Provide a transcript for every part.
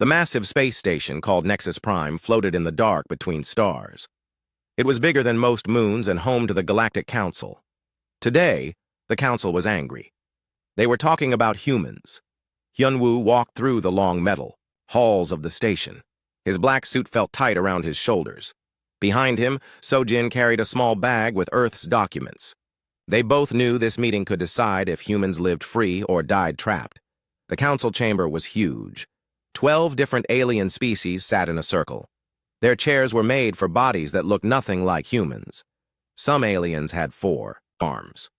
The massive space station called Nexus Prime floated in the dark between stars. It was bigger than most moons and home to the Galactic Council. Today, the Council was angry. They were talking about humans. Hyunwoo walked through the long metal halls of the station. His black suit felt tight around his shoulders. Behind him, Sojin carried a small bag with Earth's documents. They both knew this meeting could decide if humans lived free or died trapped. The council chamber was huge. 12 different alien species sat in a circle. Their chairs were made for bodies that looked nothing like humans. Some aliens had 4 arms.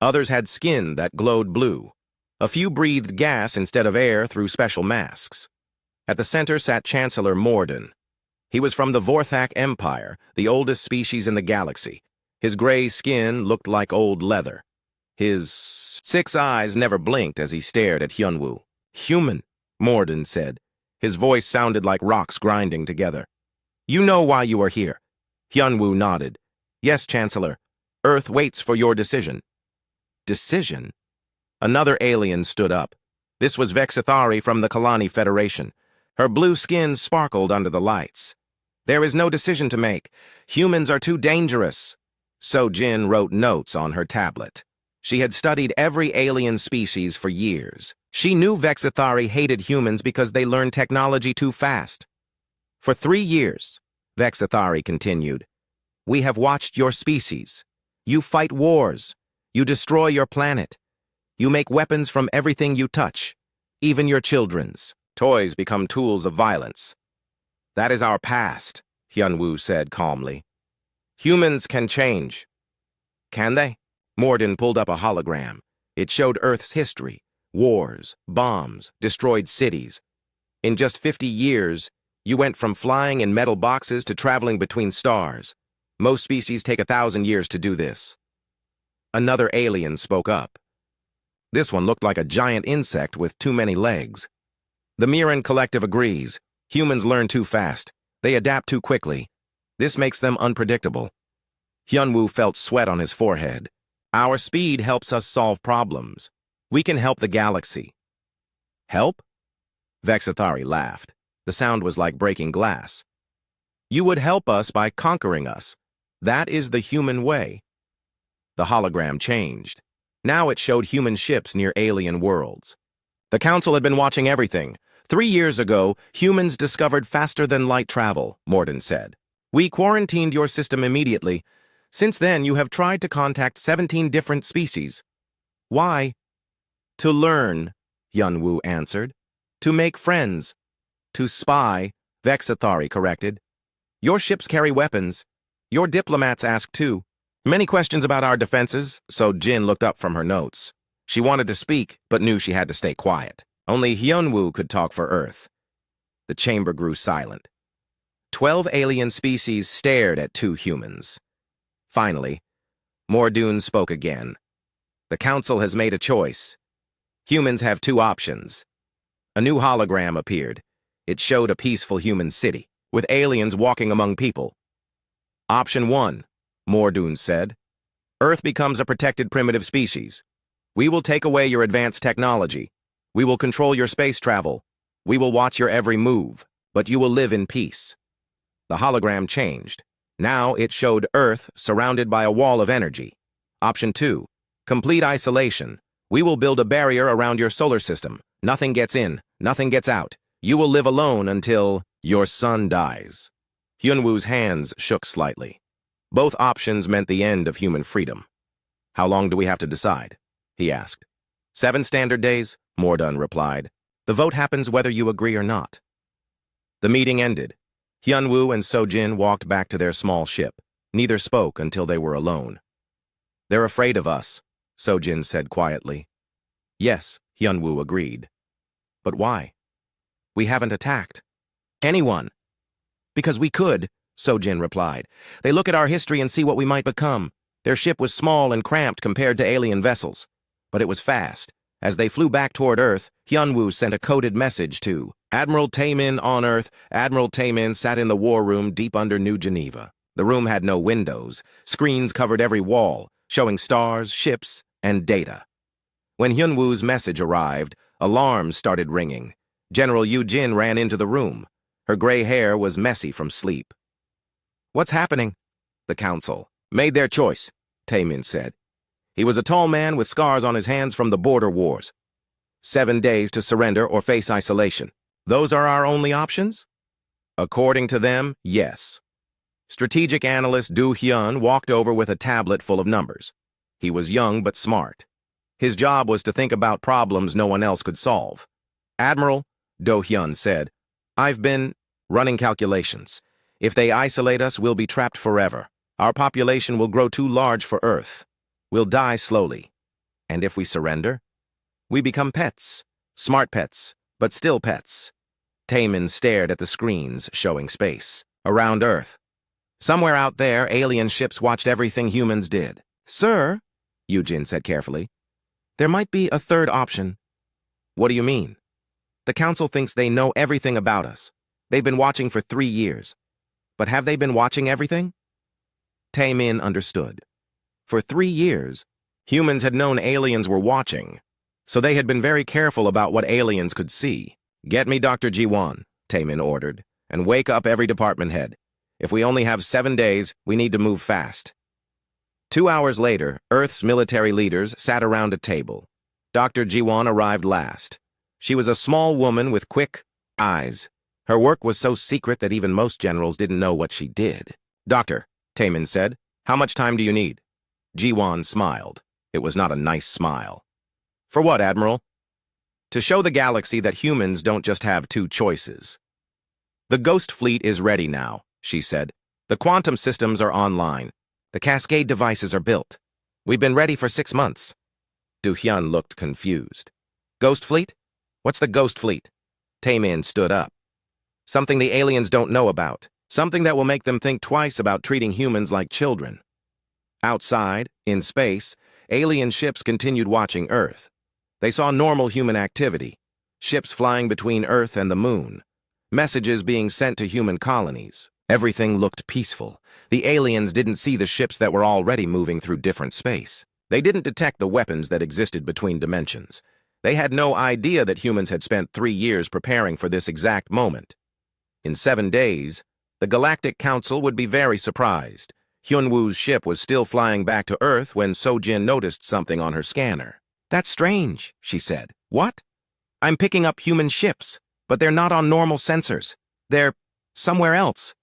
Others had skin that glowed blue. A few breathed gas instead of air through special masks. At the center sat Chancellor Morden. He was from the Vorthak Empire, the oldest species in the galaxy. His gray skin looked like old leather. His 6 eyes never blinked as he stared at Hyunwoo. "Human," Morden said. His voice sounded like rocks grinding together. "You know why you are here." Hyunwoo nodded. "Yes, Chancellor. Earth waits for your decision." Decision? Another alien stood up. This was Vexithari from the Kalani Federation. Her blue skin sparkled under the lights. "There is no decision to make. Humans are too dangerous." Sojin wrote notes on her tablet. She had studied every alien species for years. She knew Vexithari hated humans because they learned technology too fast. "For 3 years," Vexithari continued, "we have watched your species. You fight wars. You destroy your planet. You make weapons from everything you touch, even your children's. Toys become tools of violence. That is our past," Hyunwoo said calmly. "Humans can change." "Can they?" Morden pulled up a hologram. It showed Earth's history. Wars, bombs, destroyed cities. In just 50 years, you went from flying in metal boxes to traveling between stars. Most species take 1,000 years to do this. Another alien spoke up. This one looked like a giant insect with too many legs. "The Mirren Collective agrees. Humans learn too fast. They adapt too quickly. This makes them unpredictable." Hyunwoo felt sweat on his forehead. "Our speed helps us solve problems. We can help the galaxy." "Help?" Vexithari laughed. The sound was like breaking glass. "You would help us by conquering us. That is the human way." The hologram changed. Now it showed human ships near alien worlds. The council had been watching everything. 3 years ago, humans discovered faster-than-light travel, Morden said. "We quarantined your system immediately. Since then, you have tried to contact 17 different species. Why?" "To learn," Hyunwoo answered. "To make friends. To spy," Vexithari corrected. "Your ships carry weapons. Your diplomats ask too. Many questions about our defenses," so Jin looked up from her notes. She wanted to speak, but knew she had to stay quiet. Only Hyunwoo could talk for Earth. The chamber grew silent. 12 alien species stared at 2 humans. Finally, Mordoon spoke again. "The council has made a choice. Humans have 2 options." A new hologram appeared. It showed a peaceful human city, with aliens walking among people. "Option 1, Mordoon said. "Earth becomes a protected primitive species. We will take away your advanced technology. We will control your space travel. We will watch your every move, but you will live in peace." The hologram changed. Now it showed Earth surrounded by a wall of energy. Option 2, complete isolation. We will build a barrier around your solar system. Nothing gets in, nothing gets out. You will live alone until your son dies. Hyunwoo's hands shook slightly. Both options meant the end of human freedom. "How long do we have to decide?" he asked. 7 standard days, Morden replied. "The vote happens whether you agree or not." The meeting ended. Hyunwoo and Sojin walked back to their small ship. Neither spoke until they were alone. "They're afraid of us," Sojin said quietly. "Yes," Hyunwoo agreed. "But why?" "We haven't attacked anyone." "Because we could," Sojin replied. "They look at our history and see what we might become. Their ship was small and cramped compared to alien vessels. But it was fast. As they flew back toward Earth, Hyunwoo sent a coded message to Admiral Taemin on Earth. Admiral Taemin sat in the war room deep under New Geneva. The room had no windows. Screens covered every wall, showing stars, ships, and data. When Hyunwoo's message arrived, alarms started ringing. General Yu Jin ran into the room. Her gray hair was messy from sleep. "What's happening?" The council made their choice, Taemin said. He was a tall man with scars on his hands from the border wars. 7 days to surrender or face isolation. Those are our only options? According to them, yes. Strategic analyst Do Hyun walked over with a tablet full of numbers. He was young but smart. His job was to think about problems no one else could solve. "Admiral," Do Hyun said, "I've been running calculations. If they isolate us, we'll be trapped forever. Our population will grow too large for Earth. We'll die slowly. And if we surrender, we become pets. Smart pets, but still pets." Taemin stared at the screens showing space. Around Earth. Somewhere out there, alien ships watched everything humans did. "Sir," Yujin said carefully, "there might be a third option." "What do you mean?" "The council thinks they know everything about us. They've been watching for 3 years. But have they been watching everything?" Taemin understood. For 3 years, humans had known aliens were watching, so they had been very careful about what aliens could see. "Get me Dr. Ji-won," Taemin ordered, "and wake up every department head. If we only have 7 days, we need to move fast." 2 hours later, Earth's military leaders sat around a table. Dr. Ji-won arrived last. She was a small woman with quick eyes. Her work was so secret that even most generals didn't know what she did. "Doctor," Taemin said, "how much time do you need?" Ji-won smiled. It was not a nice smile. "For what, Admiral?" "To show the galaxy that humans don't just have 2 choices." "The Ghost Fleet is ready now," she said. "The quantum systems are online. The Cascade devices are built. We've been ready for 6 months." Do Hyun looked confused. "Ghost Fleet? What's the Ghost Fleet?" Taemin stood up. "Something the aliens don't know about. Something that will make them think twice about treating humans like children." Outside, in space, alien ships continued watching Earth. They saw normal human activity. Ships flying between Earth and the Moon. Messages being sent to human colonies. Everything looked peaceful. The aliens didn't see the ships that were already moving through different space. They didn't detect the weapons that existed between dimensions. They had no idea that humans had spent 3 years preparing for this exact moment. In 7 days, the Galactic Council would be very surprised. Hyunwoo's ship was still flying back to Earth when Sojin noticed something on her scanner. "That's strange," she said. "What?" "I'm picking up human ships, but they're not on normal sensors. They're somewhere else."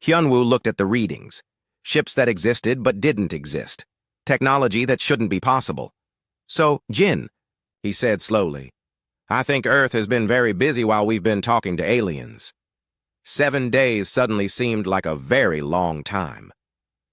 Hyunwoo looked at the readings. Ships that existed but didn't exist. Technology that shouldn't be possible. "So, Jin," he said slowly, "I think Earth has been very busy while we've been talking to aliens." 7 days suddenly seemed like a very long time.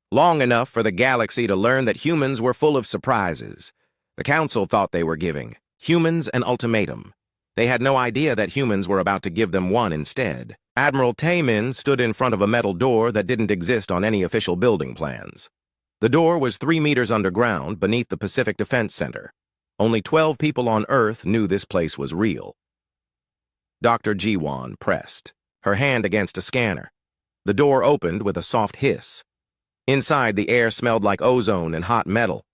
Long enough for the galaxy to learn that humans were full of surprises. The council thought they were giving humans an ultimatum. They had no idea that humans were about to give them one instead. Admiral Taemin stood in front of a metal door that didn't exist on any official building plans. The door was 3 meters underground beneath the Pacific Defense Center. Only 12 people on Earth knew this place was real. Dr. Ji-won pressed, her hand against a scanner. The door opened with a soft hiss. Inside, the air smelled like ozone and hot metal.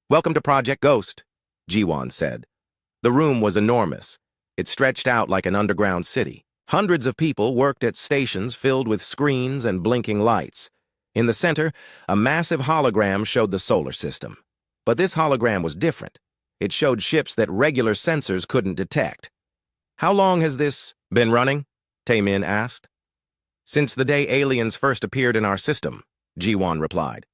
"Welcome to Project Ghost," Ji-won said. The room was enormous. It stretched out like an underground city. Hundreds of people worked at stations filled with screens and blinking lights. In the center, a massive hologram showed the solar system. But this hologram was different. It showed ships that regular sensors couldn't detect. "How long has this been running?" Taemin asked. "Since the day aliens first appeared in our system," Ji-won replied.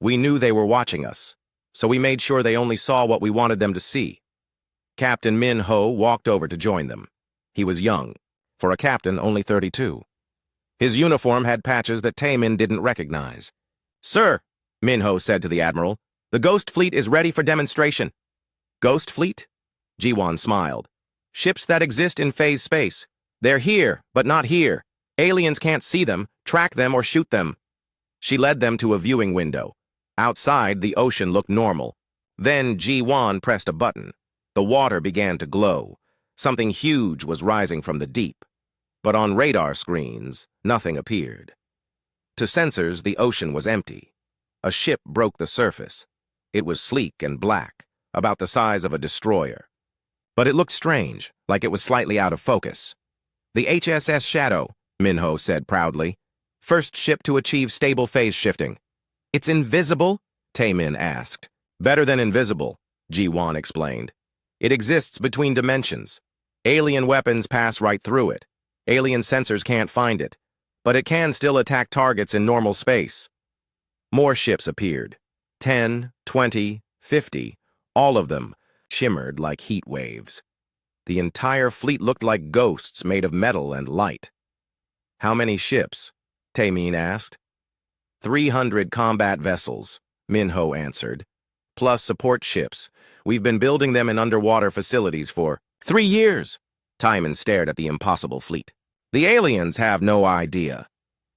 "We knew they were watching us, so we made sure they only saw what we wanted them to see." Captain Min Ho walked over to join them. He was young. For a captain, only 32. His uniform had patches that Taemin didn't recognize. "Sir," Min Ho said to the admiral, "the Ghost Fleet is ready for demonstration." "Ghost Fleet?" Ji-won smiled. "Ships that exist in phase space. They're here, but not here. Aliens can't see them, track them, or shoot them." She led them to a viewing window. Outside, the ocean looked normal. Then Ji-won pressed a button. The water began to glow. Something huge was rising from the deep. But on radar screens, nothing appeared. To sensors, the ocean was empty. A ship broke the surface. It was sleek and black, about the size of a destroyer. but it looked strange, like it was slightly out of focus. "The HSS Shadow," Minho said proudly. "First ship to achieve stable phase shifting." "It's invisible?" Taemin asked. "Better than invisible," Ji-Won explained. "It exists between dimensions. Alien weapons pass right through it. Alien sensors can't find it, but it can still attack targets in normal space." More ships appeared. 10, 20, 50, all of them shimmered like heat waves. The entire fleet looked like ghosts made of metal and light. "How many ships?" Taemin asked. 300 combat vessels, Minho answered. "Plus support ships. We've been building them in underwater facilities for 3 years." Timon stared at the impossible fleet. "The aliens have no idea."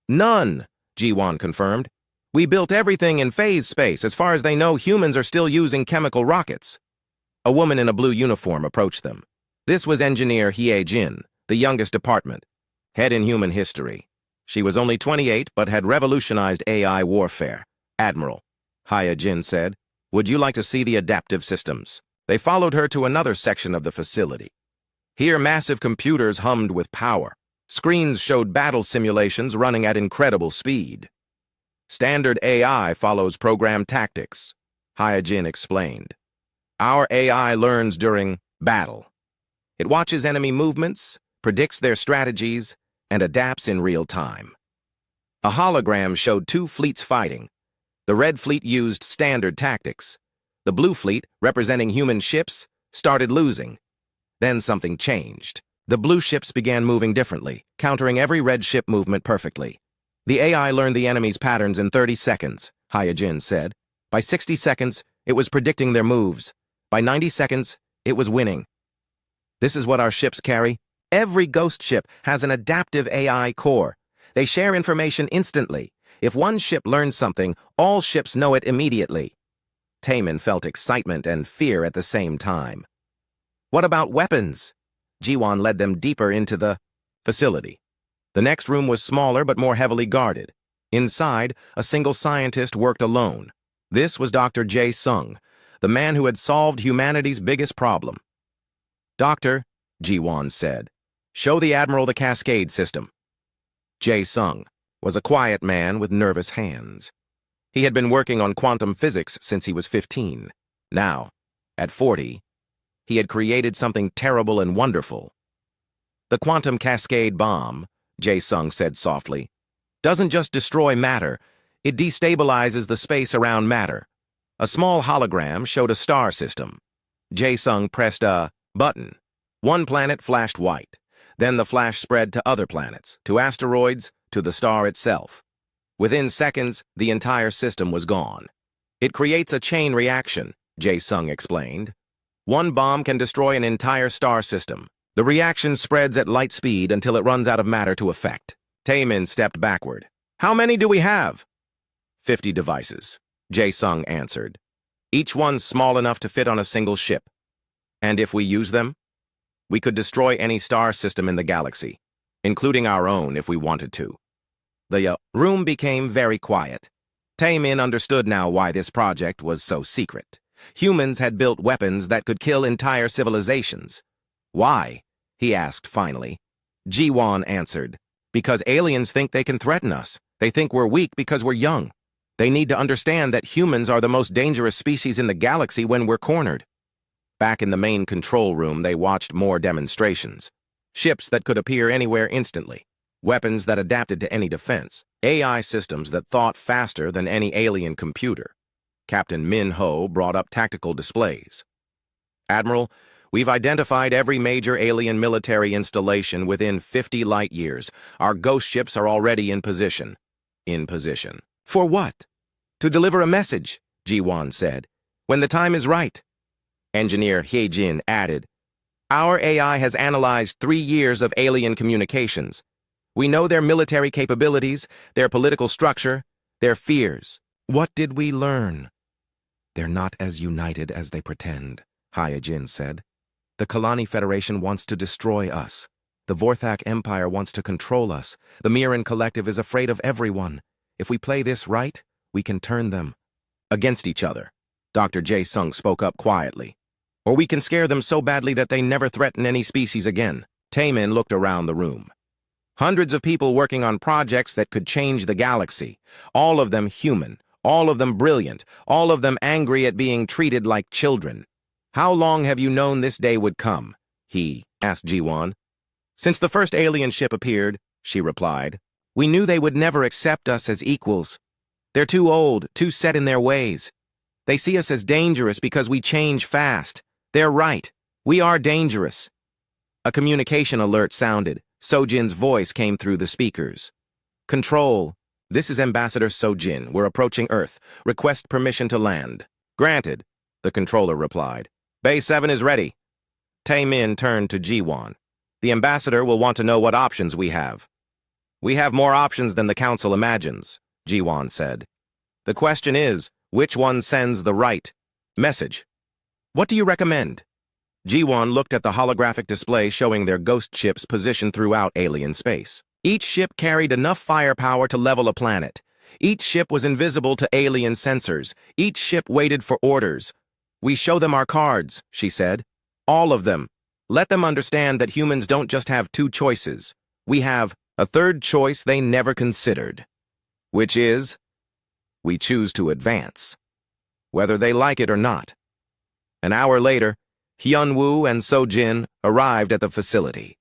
"None," Ji-Won confirmed. "We built everything in phase space. As far as they know, humans are still using chemical rockets." A woman in a blue uniform approached them. This was Engineer Hye-jin, the youngest department, head in human history. She was only 28, but had revolutionized AI warfare. "Admiral," Hye-jin said, "would you like to see the adaptive systems?" They followed her to another section of the facility. Here, massive computers hummed with power. Screens showed battle simulations running at incredible speed. "Standard AI follows program tactics," Hye-jin explained. "Our AI learns during battle. It watches enemy movements, predicts their strategies, and adapts in real time." A hologram showed 2 fleets fighting. The Red Fleet used standard tactics. The Blue Fleet, representing human ships, started losing. Then something changed. The blue ships began moving differently, countering every red ship movement perfectly. "The AI learned the enemy's patterns in 30 seconds, Hye-jin said. By 60 seconds, it was predicting their moves. By 90 seconds, it was winning. This is what our ships carry. Every ghost ship has an adaptive AI core. They share information instantly. If one ship learns something, all ships know it immediately." Taemin felt excitement and fear at the same time. "What about weapons?" Ji-Won led them deeper into the facility. The next room was smaller but more heavily guarded. Inside, a single scientist worked alone. This was Dr. Jae-sung, the man who had solved humanity's biggest problem. "Doctor," Ji-Won said, "show the Admiral the cascade system." Jae-sung was a quiet man with nervous hands. He had been working on quantum physics since he was 15. Now, at 40, he had created something terrible and wonderful. "The quantum cascade bomb," Jae-sung said softly, "doesn't just destroy matter, it destabilizes the space around matter." A small hologram showed a star system. Jae-sung pressed a button. One planet flashed white. Then the flash spread to other planets, to asteroids, to the star itself. Within seconds, the entire system was gone. "It creates a chain reaction," Jae-sung explained. "One bomb can destroy an entire star system. The reaction spreads at light speed until it runs out of matter to effect." Taemin stepped backward. "How many do we have?" 50 devices, Jae-sung answered. "Each one small enough to fit on a single ship. And if we use them, we could destroy any star system in the galaxy, including our own if we wanted to." The room became very quiet. Taemin understood now why this project was so secret. Humans had built weapons that could kill entire civilizations. "Why?" he asked finally. Ji-Won answered, "Because aliens think they can threaten us. They think we're weak because we're young. They need to understand that humans are the most dangerous species in the galaxy when we're cornered." Back in the main control room, they watched more demonstrations. Ships that could appear anywhere instantly. Weapons that adapted to any defense. AI systems that thought faster than any alien computer. Captain Min-ho brought up tactical displays. "Admiral, we've identified every major alien military installation within 50 light years. Our ghost ships are already in position." "In position. For what?" "To deliver a message," Ji-Won said. "When the time is right." Engineer Hye-jin added, "Our AI has analyzed 3 years of alien communications. We know their military capabilities, their political structure, their fears." "What did we learn?" "They're not as united as they pretend," Hye-jin said. "The Kalani Federation wants to destroy us. The Vorthak Empire wants to control us. The Mirren Collective is afraid of everyone. If we play this right, we can turn them against each other." Dr. Jae-sung spoke up quietly. or we can scare them so badly that they never threaten any species again. Taemin looked around the room. Hundreds of people working on projects that could change the galaxy, all of them human, all of them brilliant, all of them angry at being treated like children. How long have you known this day would come? He asked Ji-won. Since the first alien ship appeared, she replied. We knew they would never accept us as equals. They're too old, too set in their ways. They see us as dangerous because we change fast. They're right. We are dangerous. A communication alert sounded. Sojin's voice came through the speakers. Control. This is Ambassador Sojin. We're approaching Earth. Request permission to land. Granted, the controller replied. Base 7 is ready. Taemin turned to Ji-won. The ambassador will want to know what options we have. We have more options than the council imagines, Ji-won said. The question is, which one sends the right message? What do you recommend? Ji-won looked at the holographic display showing their ghost ships positioned throughout alien space. Each ship carried enough firepower to level a planet. Each ship was invisible to alien sensors. Each ship waited for orders. We show them our cards, she said. All of them. Let them understand that humans don't just have two choices. We have a third choice they never considered. Which is, we choose to advance. Whether they like it or not. An hour later, Hyun-woo and Sojin arrived at the facility.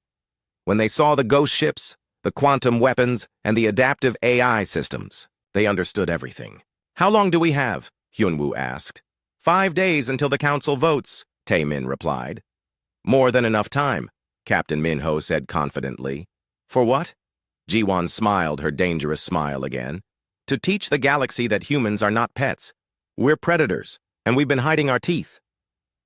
When they saw the ghost ships, the quantum weapons, and the adaptive AI systems, they understood everything. How long do we have? Hyun-woo asked. 5 days until the council votes, Taemin replied. More than enough time, Captain Minho said confidently. For what? Ji-won smiled her dangerous smile again. To teach the galaxy that humans are not pets. We're predators, and we've been hiding our teeth.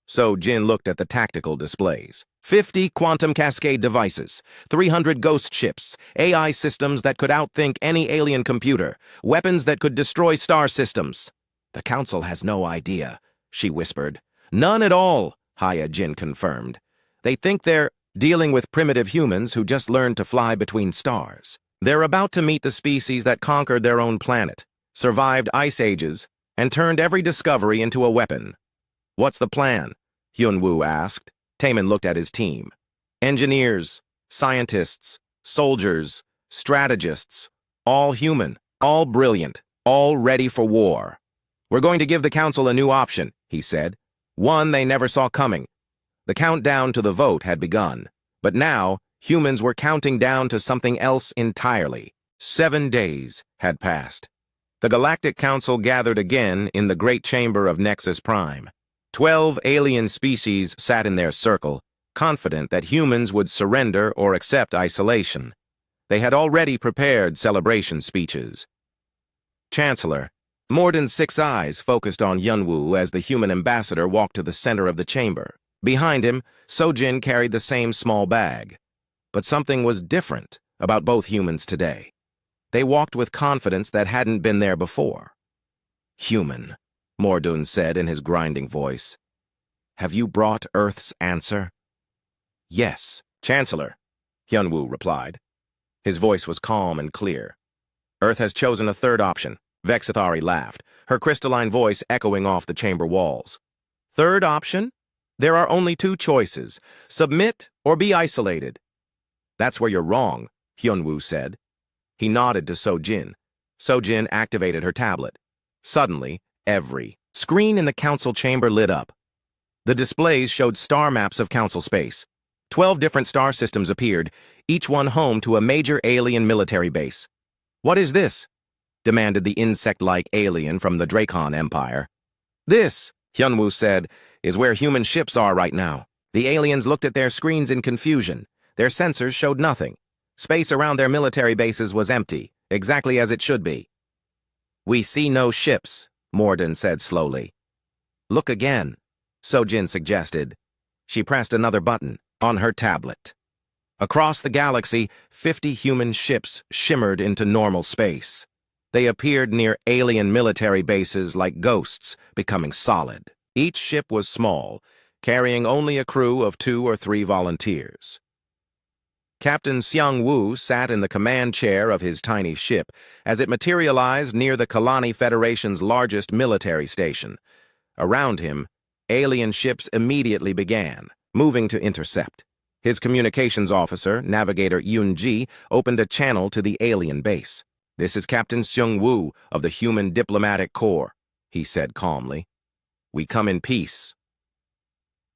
Sojin looked at the tactical displays. 50 quantum cascade devices, 300 ghost ships, AI systems that could outthink any alien computer, weapons that could destroy star systems. The council has no idea, she whispered. None at all, Hya-jin confirmed. They think they're dealing with primitive humans who just learned to fly between stars. They're about to meet the species that conquered their own planet, survived ice ages, and turned every discovery into a weapon. What's the plan? Hyun-woo asked. Taemin looked at his team. Engineers, scientists, soldiers, strategists, all human, all brilliant, all ready for war. We're going to give the council a new option, he said. One they never saw coming. The countdown to the vote had begun, but now humans were counting down to something else entirely. 7 days had passed. The Galactic Council gathered again in the Great Chamber of Nexus Prime. 12 alien species sat in their circle, confident that humans would surrender or accept isolation. They had already prepared celebration speeches. Chancellor, Morden's 6 eyes focused on Hyun-woo as the human ambassador walked to the center of the chamber. Behind him, Sojin carried the same small bag. But something was different about both humans today. They walked with confidence that hadn't been there before. Human, Mordun said in his grinding voice. Have you brought Earth's answer? Yes, Chancellor, Hyun-woo replied. His voice was calm and clear. Earth has chosen a third option. Vexithari laughed, her crystalline voice echoing off the chamber walls. Third option? There are only 2 choices, submit or be isolated. That's where you're wrong, Hyun-woo said. He nodded to Sojin. Sojin activated her tablet. Suddenly, every screen in the council chamber lit up. The displays showed star maps of council space. 12 different star systems appeared, each one home to a major alien military base. What is this? Demanded the insect-like alien from the Dracon Empire. This, Hyun-woo said, is where human ships are right now. The aliens looked at their screens in confusion. Their sensors showed nothing. Space around their military bases was empty, exactly as it should be. We see no ships, Morden said slowly. Look again, Sojin suggested. She pressed another button on her tablet. Across the galaxy, 50 human ships shimmered into normal space. They appeared near alien military bases like ghosts, becoming solid. Each ship was small, carrying only a crew of 2 or 3 volunteers. Captain Seung-woo sat in the command chair of his tiny ship as it materialized near the Kalani Federation's largest military station. Around him, Alien ships immediately began, moving to intercept. His communications officer, Navigator Yun-ji, opened a channel to the alien base. "This is Captain Seung-woo of the Human Diplomatic Corps," he said calmly. "We come in peace."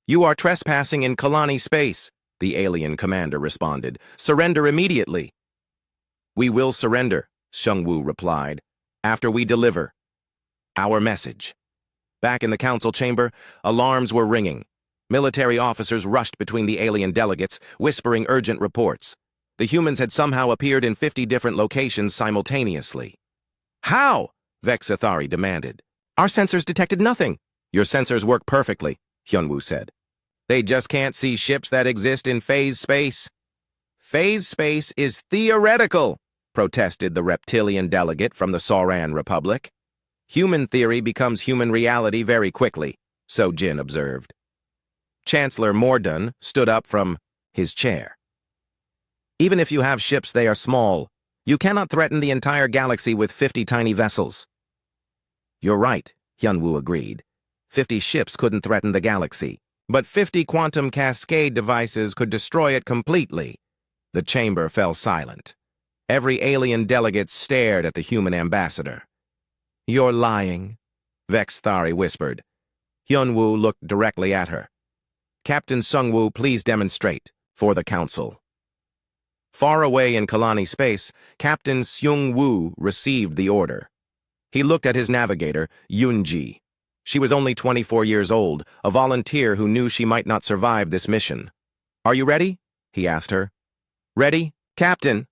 "You are trespassing in Kalani space," the alien commander responded. "Surrender immediately." "We will surrender," Seung-woo replied, "after we deliver our message." Back in the council chamber, alarms were ringing. Military officers rushed between the alien delegates, whispering urgent reports. The humans had somehow appeared in 50 different locations simultaneously. "How?" Vexathari demanded. "Our sensors detected nothing." "Your sensors work perfectly," Hyunwoo said. "They just can't see ships that exist in phase space." "Phase space is theoretical," protested the reptilian delegate from the Sauran Republic. "Human theory becomes human reality very quickly," Sojin observed. Chancellor Mordun stood up from his chair. "Even if you have ships, they are small. You cannot threaten the entire galaxy with 50 tiny vessels." "You're right," Hyunwoo agreed. 50 ships couldn't threaten the galaxy, but 50 quantum cascade devices could destroy it completely. The chamber fell silent. Every alien delegate stared at the human ambassador. "You're lying," Vexthari whispered. Hyunwoo looked directly at her. "Captain Seung-woo, please demonstrate for the council." Far away in Kalani space, Captain Seung-woo received the order. He looked at his navigator, Yun-ji. She was only 24 years old, a volunteer who knew she might not survive this mission. "Are you ready?" he asked her. "Ready, Captain."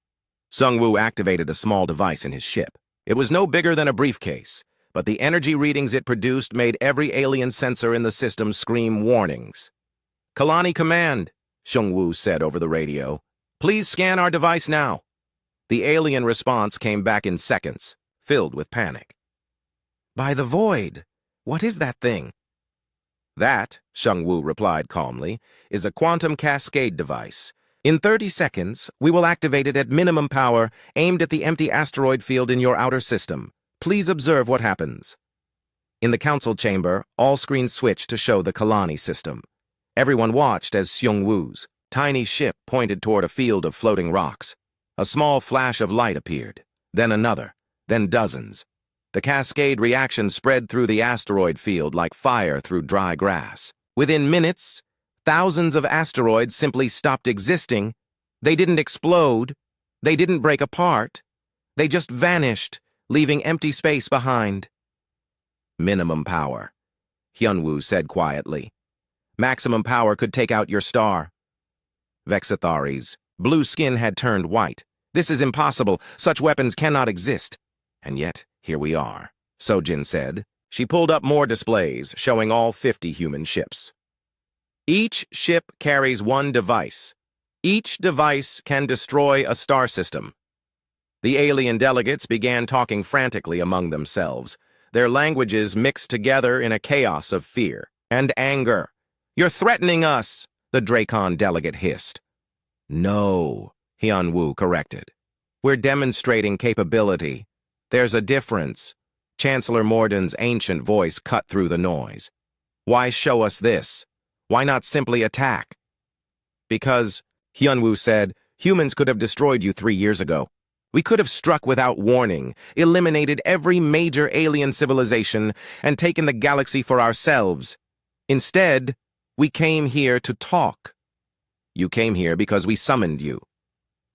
Seung-woo activated a small device in his ship. It was no bigger than a briefcase, but the energy readings it produced made every alien sensor in the system scream warnings. "Kalani Command," Seung-woo said over the radio. "Please scan our device now." The alien response came back in seconds, filled with panic. "By the void, what is that thing?" "That," Seung-woo replied calmly, "is a quantum cascade device. In 30 seconds, we will activate it at minimum power, aimed at the empty asteroid field in your outer system. Please observe what happens." In the council chamber, all screens switched to show the Kalani system. Everyone watched as Seung-woo's tiny ship pointed toward a field of floating rocks. A small flash of light appeared, then another, then dozens. The cascade reaction spread through the asteroid field like fire through dry grass. Within minutes, thousands of asteroids simply stopped existing. They didn't explode. They didn't break apart. They just vanished, leaving empty space behind. "Minimum power," Hyunwoo said quietly. "Maximum power could take out your star." Vexathari's blue skin had turned white. "This is impossible. Such weapons cannot exist." "And yet, here we are," Sojin said. She pulled up more displays, showing all 50 human ships. "Each ship carries one device. Each device can destroy a star system." The alien delegates began talking frantically among themselves, their languages mixed together in a chaos of fear and anger. "You're threatening us," the Dracon delegate hissed. "No," Hyunwoo corrected. "We're demonstrating capability. There's a difference." Chancellor Mordun's ancient voice cut through the noise. "Why show us this? Why not simply attack?" "Because," Hyunwoo said, "humans could have destroyed you 3 years ago. We could have struck without warning, eliminated every major alien civilization, and taken the galaxy for ourselves. Instead, we came here to talk. You came here because we summoned you."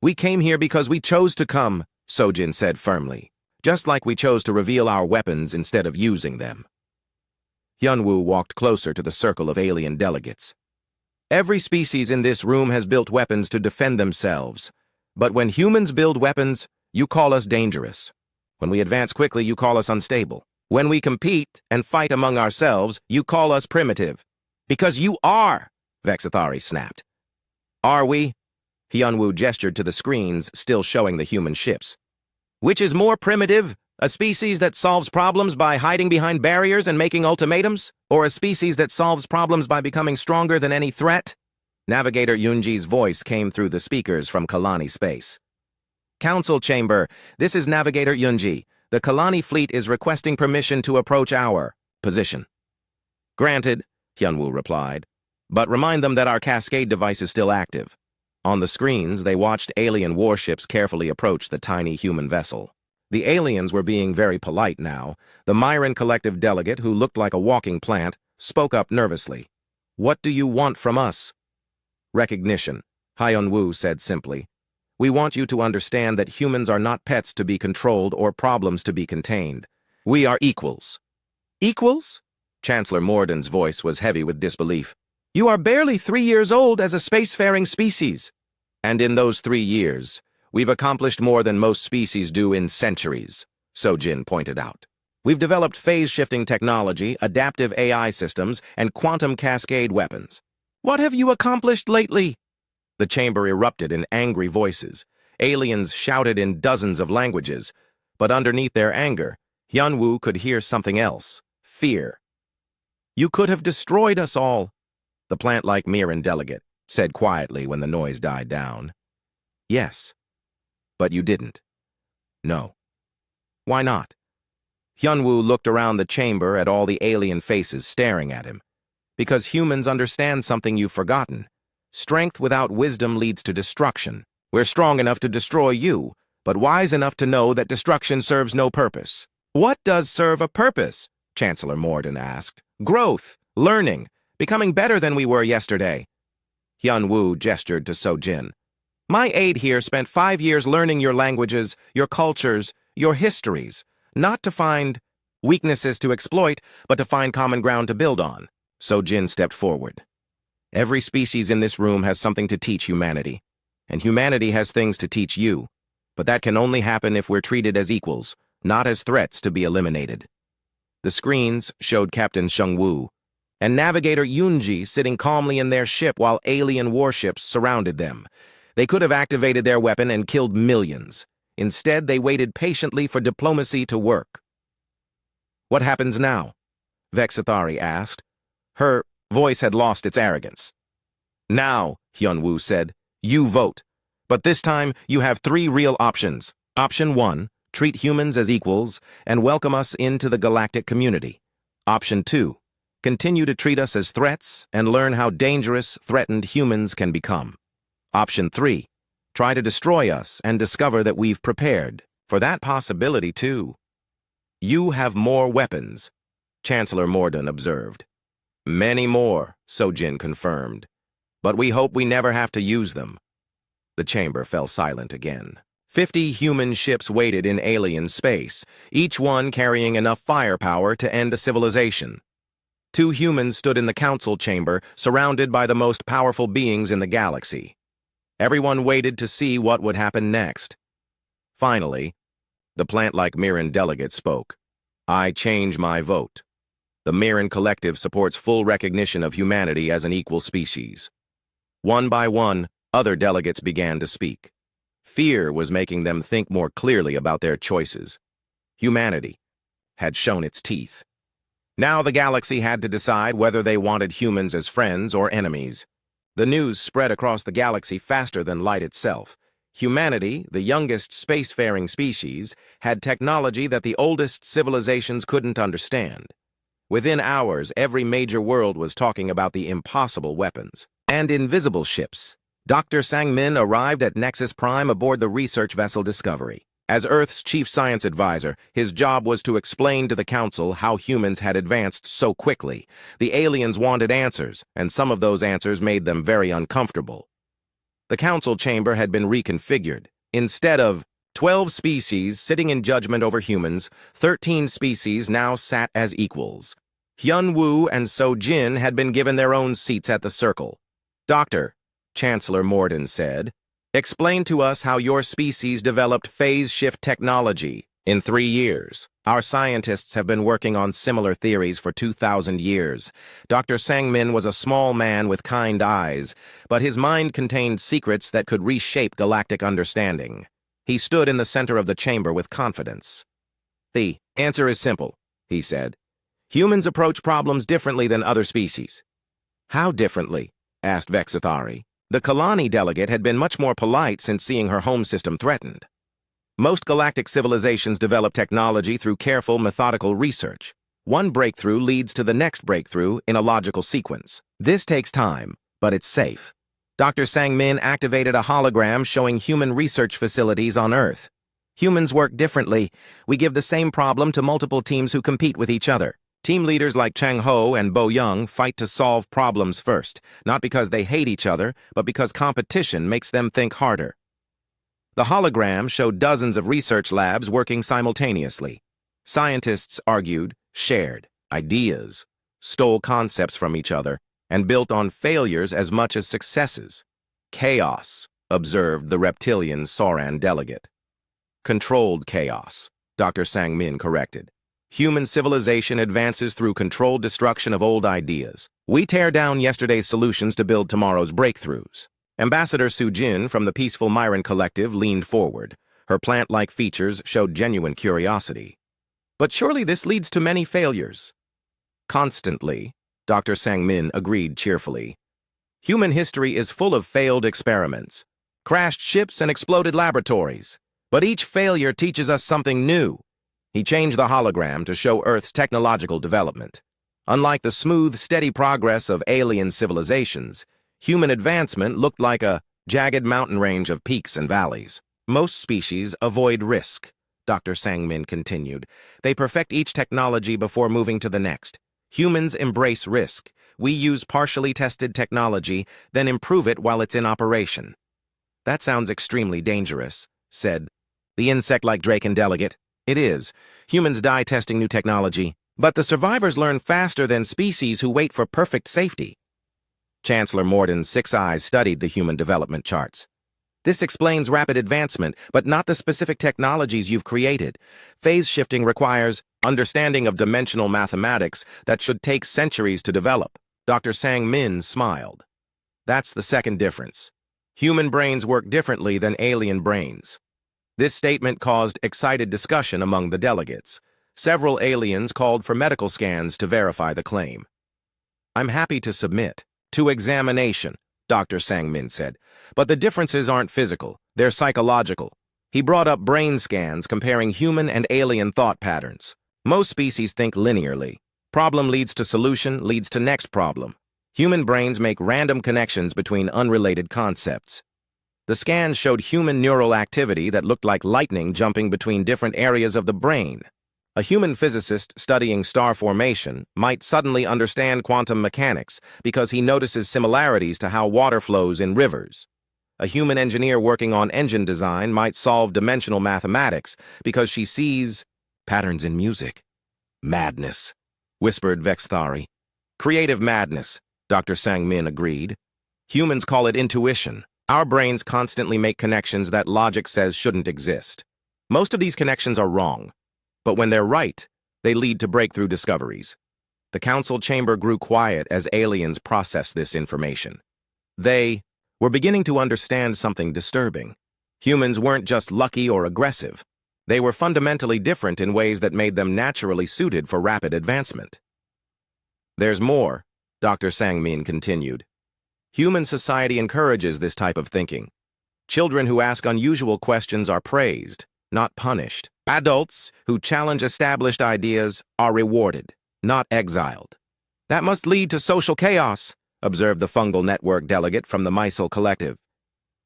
"We came here because we chose to come," Sojin said firmly. "Just like we chose to reveal our weapons instead of using them." Hyunwoo walked closer to the circle of alien delegates. "Every species in this room has built weapons to defend themselves. But when humans build weapons, you call us dangerous. When we advance quickly, you call us unstable. When we compete and fight among ourselves, you call us primitive." "Because you are," Vexathari snapped. "Are we?" Hyunwoo gestured to the screens, still showing the human ships. "Which is more primitive? A species that solves problems by hiding behind barriers and making ultimatums? Or a species that solves problems by becoming stronger than any threat?" Navigator Yunji's voice came through the speakers from Kalani space. "Council chamber, this is Navigator Yunji. The Kalani fleet is requesting permission to approach our position." "Granted," Hyunwoo replied. But remind them that our cascade device is still active. On the screens, they watched alien warships carefully approach the tiny human vessel. The aliens were being very polite now. The Myron Collective delegate, who looked like a walking plant, spoke up nervously. "What do you want from us?" "Recognition," Hyunwoo said simply. "We want you to understand that humans are not pets to be controlled or problems to be contained. We are equals." "Equals?" Chancellor Morden's voice was heavy with disbelief. "You are barely 3 years old as a spacefaring species." "And in those 3 years, we've accomplished more than most species do in centuries," Sojin pointed out. "We've developed phase-shifting technology, adaptive AI systems, and quantum cascade weapons." "What have you accomplished lately?" The chamber erupted in angry voices. Aliens shouted in dozens of languages, but underneath their anger, Hyunwoo could hear something else: fear. "You could have destroyed us all," the plant-like Mirren delegate said quietly when the noise died down. "Yes, but you didn't." "No." "Why not?" Hyunwoo looked around the chamber at all the alien faces staring at him. "Because humans understand something you've forgotten. Strength without wisdom leads to destruction. We're strong enough to destroy you, but wise enough to know that destruction serves no purpose." "What does serve a purpose?" Chancellor Morden asked. "Growth, learning, becoming better than we were yesterday." Hyunwoo gestured to Sojin. "My aide here spent 5 years learning your languages, your cultures, your histories, not to find weaknesses to exploit, but to find common ground to build on." Sojin stepped forward. "Every species in this room has something to teach humanity, and humanity has things to teach you, but that can only happen if we're treated as equals, not as threats to be eliminated." The screens showed Captain Shungwoo and Navigator Yunji sitting calmly in their ship while alien warships surrounded them. They could have activated their weapon and killed millions. Instead, they waited patiently for diplomacy to work. "What happens now?" Vexathari asked. Her voice had lost its arrogance. "Now," Hyunwoo said, "you vote. But this time, you have 3 real options. Option 1, treat humans as equals and welcome us into the galactic community. Option 2, continue to treat us as threats and learn how dangerous, threatened humans can become. Option 3, try to destroy us and discover that we've prepared for that possibility too." "You have more weapons," Chancellor Morden observed. "Many more," Sojin confirmed. "But we hope we never have to use them." The chamber fell silent again. 50 human ships waited in alien space, each one carrying enough firepower to end a civilization. 2 humans stood in the council chamber, surrounded by the most powerful beings in the galaxy. Everyone waited to see what would happen next. Finally, the plant-like Mirren delegate spoke. "I change my vote. The Mirren Collective supports full recognition of humanity as an equal species." One by one, other delegates began to speak. Fear was making them think more clearly about their choices. Humanity had shown its teeth. Now the galaxy had to decide whether they wanted humans as friends or enemies. The news spread across the galaxy faster than light itself. Humanity, the youngest spacefaring species, had technology that the oldest civilizations couldn't understand. Within hours, every major world was talking about the impossible weapons. And invisible ships. Dr. Sang-min arrived at Nexus Prime aboard the research vessel Discovery. As Earth's chief science advisor, his job was to explain to the Council how humans had advanced so quickly. The aliens wanted answers, and some of those answers made them very uncomfortable. The Council chamber had been reconfigured. Instead of 12 species sitting in judgment over humans, 13 species now sat as equals. Hyunwoo and Sojin had been given their own seats at the circle. "Doctor," Chancellor Morden said, "explain to us how your species developed phase shift technology in 3 years. Our scientists have been working on similar theories for 2,000 years. Dr. Sang-min was a small man with kind eyes, but his mind contained secrets that could reshape galactic understanding." He stood in the center of the chamber with confidence. "The answer is simple," he said. "Humans approach problems differently than other species." "How differently?" asked Vexathari. The Kalani delegate had been much more polite since seeing her home system threatened. "Most galactic civilizations develop technology through careful, methodical research. One breakthrough leads to the next breakthrough in a logical sequence. This takes time, but it's safe. Dr. Sang-min activated a hologram showing human research facilities on Earth. Humans work differently. We give the same problem to multiple teams who compete with each other. Team leaders like Chang Ho and Bo Young fight to solve problems first, not because they hate each other, but because competition makes them think harder. The hologram showed dozens of research labs working simultaneously. Scientists argued, shared ideas, stole concepts from each other, and built on failures as much as successes. Chaos, observed the reptilian Soran delegate. Controlled chaos, Dr. Sang-min corrected. Human civilization advances through controlled destruction of old ideas. We tear down yesterday's solutions to build tomorrow's breakthroughs. Ambassador Su Jin from the Peaceful Myron Collective leaned forward. Her plant-like features showed genuine curiosity. But surely this leads to many failures. Constantly, Dr. Sang-min agreed cheerfully. Human history is full of failed experiments, crashed ships and exploded laboratories. But each failure teaches us something new. He changed the hologram to show Earth's technological development. Unlike the smooth, steady progress of alien civilizations, human advancement looked like a jagged mountain range of peaks and valleys. Most species avoid risk, Dr. Sang-min continued. They perfect each technology before moving to the next. Humans embrace risk. We use partially tested technology, then improve it while it's in operation. That sounds extremely dangerous, said the insect-like Draken delegate. It is. Humans die testing new technology, but the survivors learn faster than species who wait for perfect safety. Chancellor Morden's 6 eyes studied the human development charts. This explains rapid advancement, but not the specific technologies you've created. Phase shifting requires understanding of dimensional mathematics that should take centuries to develop. Dr. Sang-min smiled. That's the second difference. Human brains work differently than alien brains. This statement caused excited discussion among the delegates. Several aliens called for medical scans to verify the claim. I'm happy to submit to examination, Dr. Sang-min said. But the differences aren't physical, they're psychological. He brought up brain scans comparing human and alien thought patterns. Most species think linearly. Problem leads to solution, leads to next problem. Human brains make random connections between unrelated concepts. The scans showed human neural activity that looked like lightning jumping between different areas of the brain. A human physicist studying star formation might suddenly understand quantum mechanics because he notices similarities to how water flows in rivers. A human engineer working on engine design might solve dimensional mathematics because she sees patterns in music. Madness, whispered Vexthari. Creative madness, Dr. Sang-min agreed. Humans call it intuition. Our brains constantly make connections that logic says shouldn't exist. Most of these connections are wrong, but when they're right, they lead to breakthrough discoveries. The council chamber grew quiet as aliens processed this information. They were beginning to understand something disturbing. Humans weren't just lucky or aggressive. They were fundamentally different in ways that made them naturally suited for rapid advancement. There's more, Dr. Sang-min continued. Human society encourages this type of thinking. Children who ask unusual questions are praised, not punished. Adults who challenge established ideas are rewarded, not exiled. That must lead to social chaos, observed the fungal network delegate from the Mysel Collective.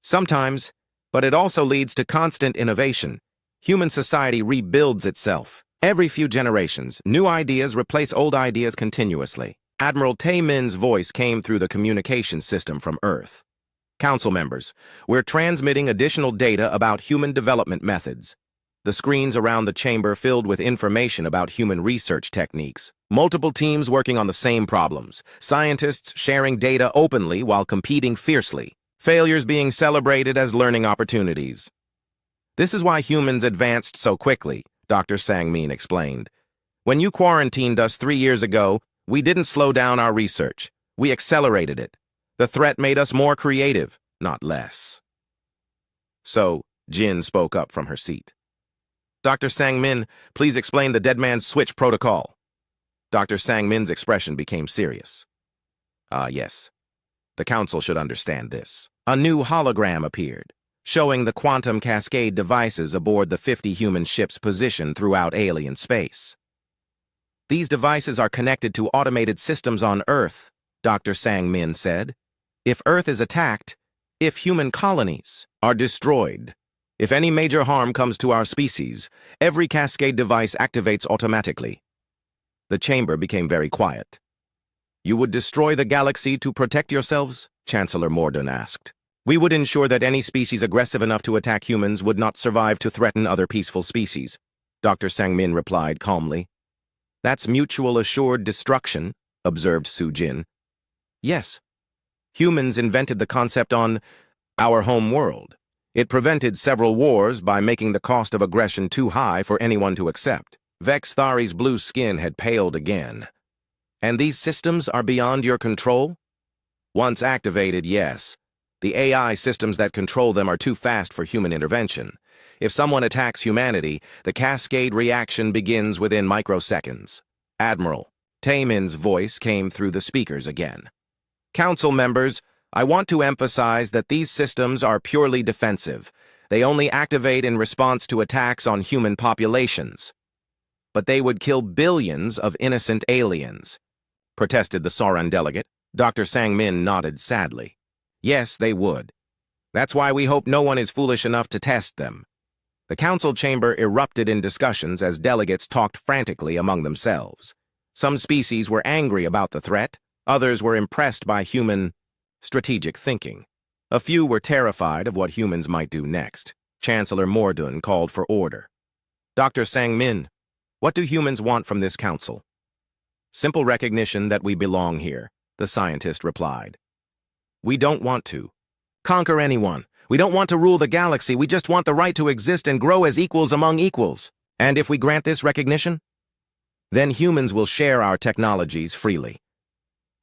Sometimes, but it also leads to constant innovation. Human society rebuilds itself. Every few generations, new ideas replace old ideas continuously. Admiral Tae-min's voice came through the communication system from Earth. Council members, we're transmitting additional data about human development methods. The screens around the chamber filled with information about human research techniques. Multiple teams working on the same problems. Scientists sharing data openly while competing fiercely. Failures being celebrated as learning opportunities. This is why humans advanced so quickly, Dr. Sang-min explained. When you quarantined us 3 years ago, we didn't slow down our research. We accelerated it. The threat made us more creative, not less. So, Jin spoke up from her seat. Dr. Sang-min, please explain the Dead Man's Switch protocol. Dr. Sang-min's expression became serious. Yes. The council should understand this. A new hologram appeared, showing the quantum cascade devices aboard the 50 human ships positioned throughout alien space. These devices are connected to automated systems on Earth, Dr. Sang-min said. If Earth is attacked, if human colonies are destroyed, if any major harm comes to our species, every cascade device activates automatically. The chamber became very quiet. You would destroy the galaxy to protect yourselves? Chancellor Morden asked. We would ensure that any species aggressive enough to attack humans would not survive to threaten other peaceful species, Dr. Sang-min replied calmly. That's mutual assured destruction, observed Su-jin. Yes. Humans invented the concept on our home world. It prevented several wars by making the cost of aggression too high for anyone to accept. Vexthari's blue skin had paled again. And these systems are beyond your control? Once activated, yes. The AI systems that control them are too fast for human intervention. If someone attacks humanity, the cascade reaction begins within microseconds. Admiral Taemin's voice came through the speakers again. Council members, I want to emphasize that these systems are purely defensive. They only activate in response to attacks on human populations. But they would kill billions of innocent aliens, protested the Sauron delegate. Dr. Sang-min nodded sadly. Yes, they would. That's why we hope no one is foolish enough to test them. The council chamber erupted in discussions as delegates talked frantically among themselves. Some species were angry about the threat, others were impressed by human strategic thinking. A few were terrified of what humans might do next. Chancellor Morden called for order. Dr. Sang-min, what do humans want from this council? Simple recognition that we belong here, the scientist replied. We don't want to conquer anyone. We don't want to rule the galaxy. We just want the right to exist and grow as equals among equals. And if we grant this recognition, then humans will share our technologies freely.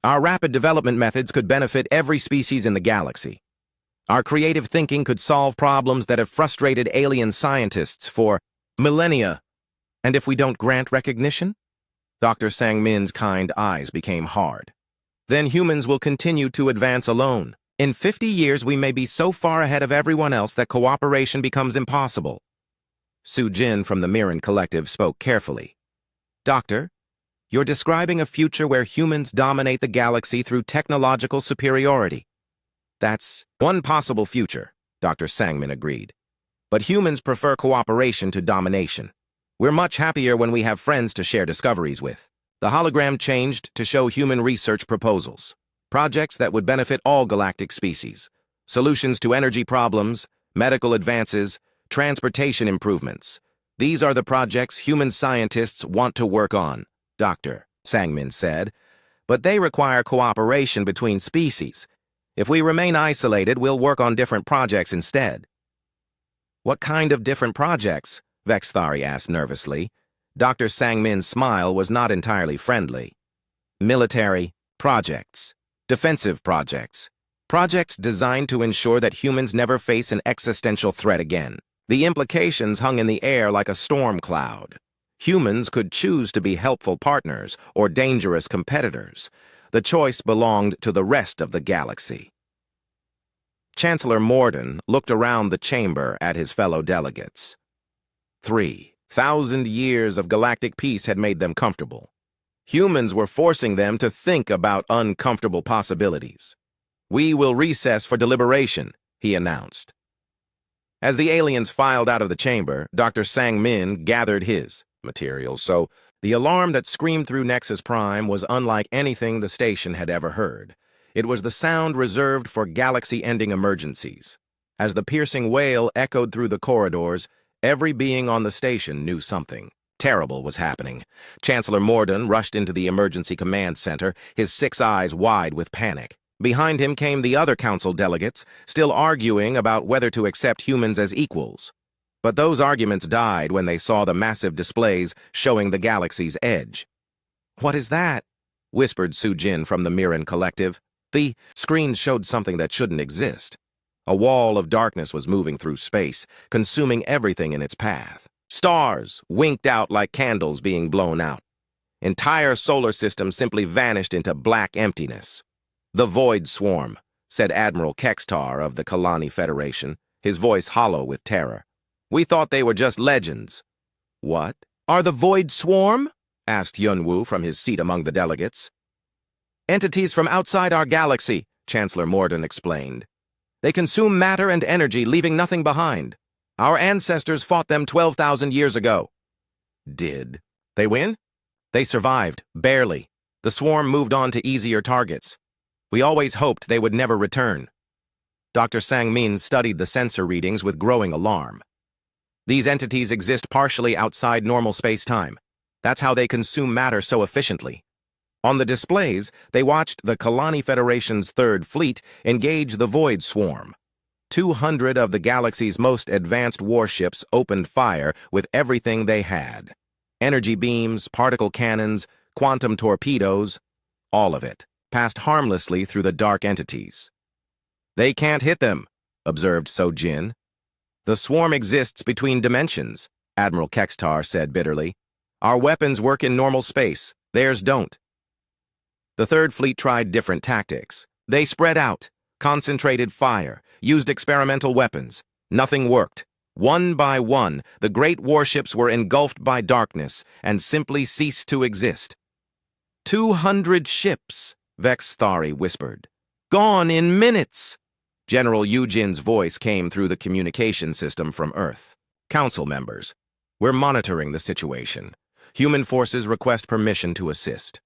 Our rapid development methods could benefit every species in the galaxy. Our creative thinking could solve problems that have frustrated alien scientists for millennia. And if we don't grant recognition? Dr. Sang-min's kind eyes became hard. Then humans will continue to advance alone. In 50 years, we may be so far ahead of everyone else that cooperation becomes impossible. Su-jin from the Mirren Collective spoke carefully. Doctor, you're describing a future where humans dominate the galaxy through technological superiority. That's one possible future, Dr. Sang-min agreed. But humans prefer cooperation to domination. We're much happier when we have friends to share discoveries with. The hologram changed to show human research proposals, projects that would benefit all galactic species, solutions to energy problems, medical advances, transportation improvements. These are the projects human scientists want to work on, Dr. Sang-min said, but they require cooperation between species. If we remain isolated, we'll work on different projects instead. What kind of different projects? Vexthari asked nervously. Dr. Sang-min's smile was not entirely friendly. Military projects, defensive projects, projects designed to ensure that humans never face an existential threat again. The implications hung in the air like a storm cloud. Humans could choose to be helpful partners or dangerous competitors. The choice belonged to the rest of the galaxy. Chancellor Morden looked around the chamber at his fellow delegates. 3,000 years of galactic peace had made them comfortable. Humans were forcing them to think about uncomfortable possibilities. We will recess for deliberation, he announced. As the aliens filed out of the chamber, Dr. Sang-min gathered his materials, so the alarm that screamed through Nexus Prime was unlike anything the station had ever heard. It was the sound reserved for galaxy-ending emergencies. As the piercing wail echoed through the corridors, every being on the station knew something terrible was happening. Chancellor Morden rushed into the emergency command center, his 6 eyes wide with panic. Behind him came the other council delegates, still arguing about whether to accept humans as equals. But those arguments died when they saw the massive displays showing the galaxy's edge. What is that? Whispered Su-jin from the Mirren Collective. The screen showed something that shouldn't exist. A wall of darkness was moving through space, consuming everything in its path. Stars winked out like candles being blown out. Entire solar systems simply vanished into black emptiness. The Void Swarm, said Admiral Kextar of the Kalani Federation, his voice hollow with terror. We thought they were just legends. What? Are the Void Swarm? asked Yunwu from his seat among the delegates. Entities from outside our galaxy, Chancellor Morden explained. They consume matter and energy, leaving nothing behind. Our ancestors fought them 12,000 years ago. Did they win? They survived, barely. The swarm moved on to easier targets. We always hoped they would never return. Dr. Sang-min studied the sensor readings with growing alarm. These entities exist partially outside normal space-time. That's how they consume matter so efficiently. On the displays, they watched the Kalani Federation's Third Fleet engage the Void Swarm. 200 of the galaxy's most advanced warships opened fire with everything they had. Energy beams, particle cannons, quantum torpedoes, all of it, passed harmlessly through the dark entities. They can't hit them, observed Sojin. The swarm exists between dimensions, Admiral Kextar said bitterly. Our weapons work in normal space, theirs don't. The Third Fleet tried different tactics. They spread out, concentrated fire, used experimental weapons. Nothing worked. One by one, the great warships were engulfed by darkness and simply ceased to exist. 200 ships, Vexthari whispered. Gone in minutes! General Yujin's voice came through the communication system from Earth. Council members, we're monitoring the situation. Human forces request permission to assist.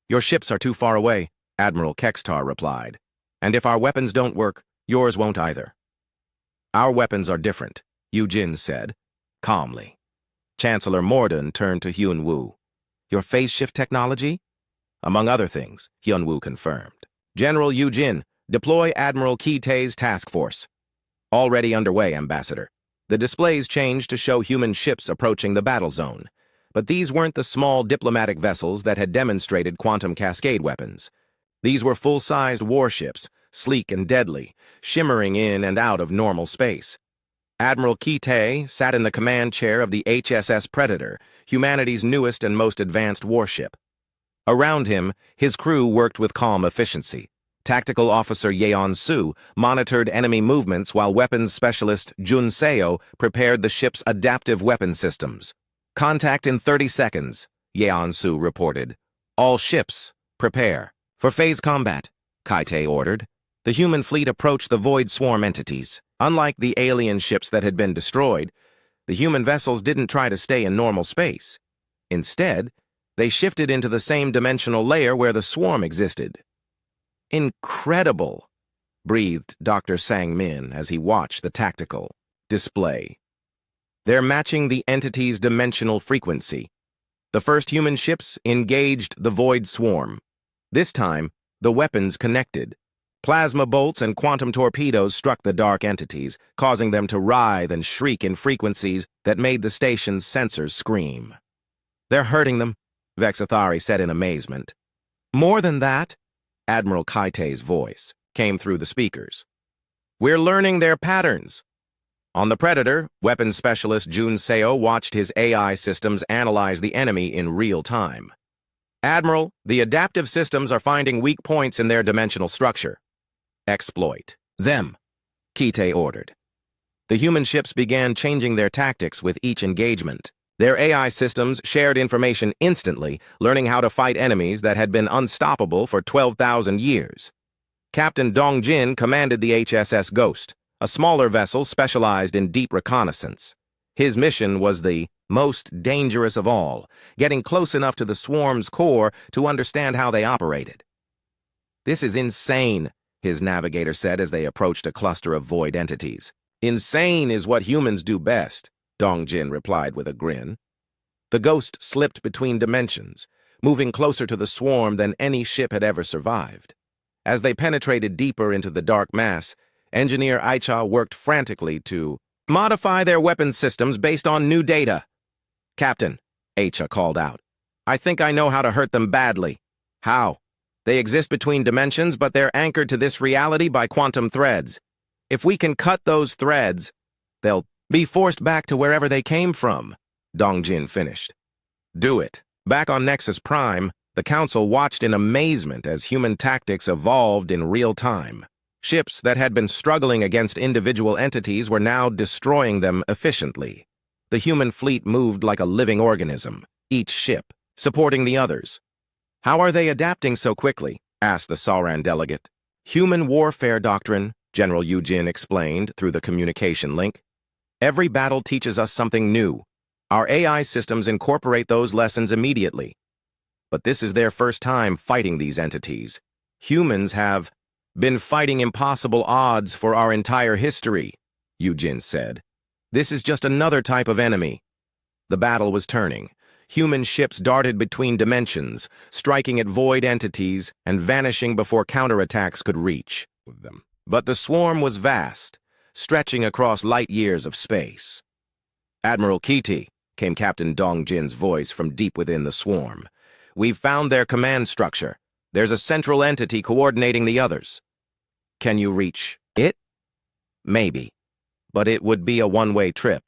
Your ships are too far away, Admiral Kextar replied. And if our weapons don't work, yours won't either. Our weapons are different, Yujin said, calmly. Chancellor Morden turned to Hyun-woo. Your phase shift technology? Among other things, Hyun-woo confirmed. General Yujin, deploy Admiral Ki-tae's task force. Already underway, Ambassador. The displays changed to show human ships approaching the battle zone. But these weren't the small diplomatic vessels that had demonstrated quantum cascade weapons. These were full-sized warships, sleek and deadly, shimmering in and out of normal space. Admiral Ki-tae sat in the command chair of the HSS Predator, humanity's newest and most advanced warship. Around him, his crew worked with calm efficiency. Tactical Officer Yeon-soo monitored enemy movements while weapons specialist Jun Seo prepared the ship's adaptive weapon systems. Contact in 30 seconds, Yeon-soo reported. All ships, prepare. For phase combat, Kai-tae ordered. The human fleet approached the Void Swarm entities. Unlike the alien ships that had been destroyed, the human vessels didn't try to stay in normal space. Instead, they shifted into the same dimensional layer where the swarm existed. Incredible, breathed Dr. Sang-min as he watched the tactical display. They're matching the entity's dimensional frequency. The first human ships engaged the Void Swarm. This time, the weapons connected. Plasma bolts and quantum torpedoes struck the dark entities, causing them to writhe and shriek in frequencies that made the station's sensors scream. They're hurting them, Vexthari said in amazement. More than that, Admiral Kai-tae's voice came through the speakers. We're learning their patterns. On the Predator, weapons specialist Jun Seo watched his AI systems analyze the enemy in real time. Admiral, the adaptive systems are finding weak points in their dimensional structure. Exploit them, Ki-tae ordered. The human ships began changing their tactics with each engagement. Their AI systems shared information instantly, learning how to fight enemies that had been unstoppable for 12,000 years. Captain Dong Jin commanded the HSS Ghost, a smaller vessel specialized in deep reconnaissance. His mission was the most dangerous of all, getting close enough to the swarm's core to understand how they operated. This is insane, his navigator said as they approached a cluster of void entities. Insane is what humans do best, Dong Jin replied with a grin. The Ghost slipped between dimensions, moving closer to the swarm than any ship had ever survived. As they penetrated deeper into the dark mass, Engineer Aicha worked frantically to modify their weapon systems based on new data. Captain, Aicha called out, I think I know how to hurt them badly. How? They exist between dimensions, but they're anchored to this reality by quantum threads. If we can cut those threads, they'll be forced back to wherever they came from, Dong Jin finished. Do it. Back on Nexus Prime, the Council watched in amazement as human tactics evolved in real time. Ships that had been struggling against individual entities were now destroying them efficiently. The human fleet moved like a living organism, each ship supporting the others. How are they adapting so quickly? Asked the Sauran delegate. Human warfare doctrine, General Yujin explained through the communication link. Every battle teaches us something new. Our AI systems incorporate those lessons immediately. But this is their first time fighting these entities. Humans have been fighting impossible odds for our entire history, Yujin said. This is just another type of enemy. The battle was turning. Human ships darted between dimensions, striking at void entities and vanishing before counterattacks could reach them. But the swarm was vast, stretching across light years of space. Admiral Kiti, came Captain Dongjin's voice from deep within the swarm. We've found their command structure. There's a central entity coordinating the others. Can you reach it? Maybe. But it would be a one-way trip.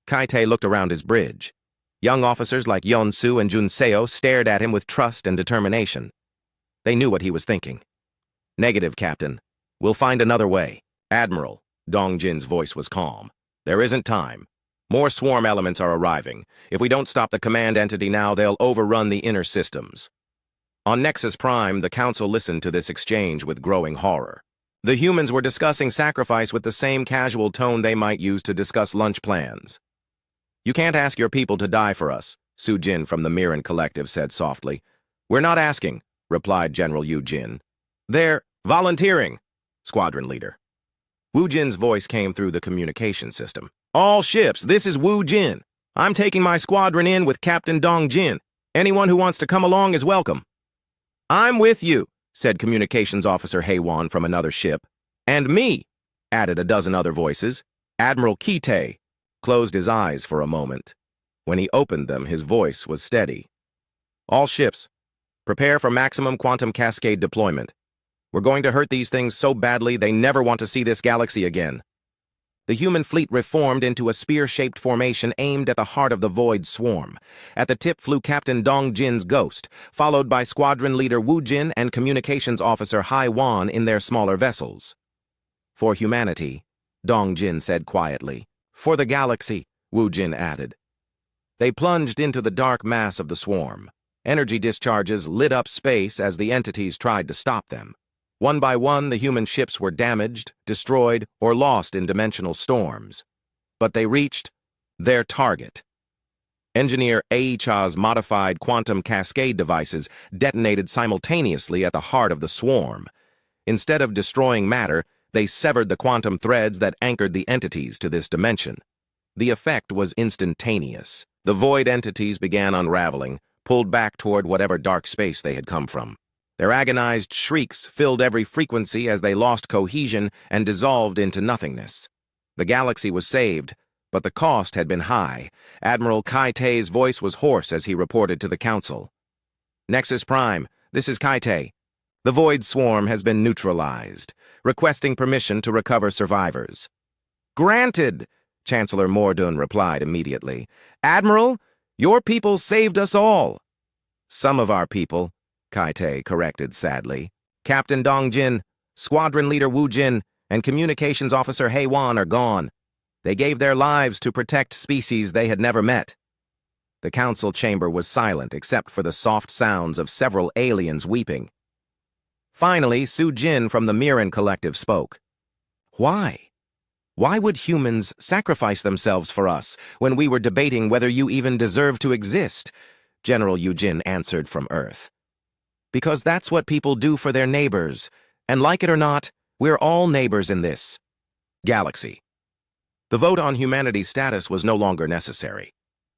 Kaite looked around his bridge. Young officers like Yonsu and Junseo stared at him with trust and determination. They knew what he was thinking. Negative, Captain. We'll find another way. Admiral, Dongjin's voice was calm. There isn't time. More swarm elements are arriving. If we don't stop the command entity now, they'll overrun the inner systems. On Nexus Prime, the Council listened to this exchange with growing horror. The humans were discussing sacrifice with the same casual tone they might use to discuss lunch plans. You can't ask your people to die for us, Su Jin from the Mirren Collective said softly. We're not asking, replied General Yu Jin. They're volunteering, squadron leader. Wu Jin's voice came through the communication system. All ships, this is Wu Jin. I'm taking my squadron in with Captain Dong Jin. Anyone who wants to come along is welcome. I'm with you, said Communications Officer Heiwan from another ship. And me, added a dozen other voices. Admiral Kite closed his eyes for a moment. When he opened them, his voice was steady. All ships, prepare for maximum quantum cascade deployment. We're going to hurt these things so badly they never want to see this galaxy again. The human fleet reformed into a spear-shaped formation aimed at the heart of the void swarm. At the tip flew Captain Dong Jin's ghost, followed by Squadron Leader Wu Jin and Communications Officer Hai Wan in their smaller vessels. For humanity, Dong Jin said quietly. For the galaxy, Wu Jin added. They plunged into the dark mass of the swarm. Energy discharges lit up space as the entities tried to stop them. One by one, the human ships were damaged, destroyed, or lost in dimensional storms. But they reached their target. Engineer Aicha's modified quantum cascade devices detonated simultaneously at the heart of the swarm. Instead of destroying matter, they severed the quantum threads that anchored the entities to this dimension. The effect was instantaneous. The void entities began unraveling, pulled back toward whatever dark space they had come from. Their agonized shrieks filled every frequency as they lost cohesion and dissolved into nothingness. The galaxy was saved, but the cost had been high. Admiral Kaite's voice was hoarse as he reported to the Council. Nexus Prime, this is Kaite. The void swarm has been neutralized, requesting permission to recover survivors. Granted, Chancellor Mordun replied immediately. Admiral, your people saved us all. Some of our people, Kaite corrected sadly. Captain Dong Jin, Squadron Leader Wu Jin, and Communications Officer Heiwan are gone. They gave their lives to protect species they had never met. The council chamber was silent except for the soft sounds of several aliens weeping. Finally, Su Jin from the Mirren Collective spoke. Why? Why would humans sacrifice themselves for us when we were debating whether you even deserve to exist? General Yujin answered from Earth. Because that's what people do for their neighbors, and like it or not, we're all neighbors in this galaxy. The vote on humanity's status was no longer necessary.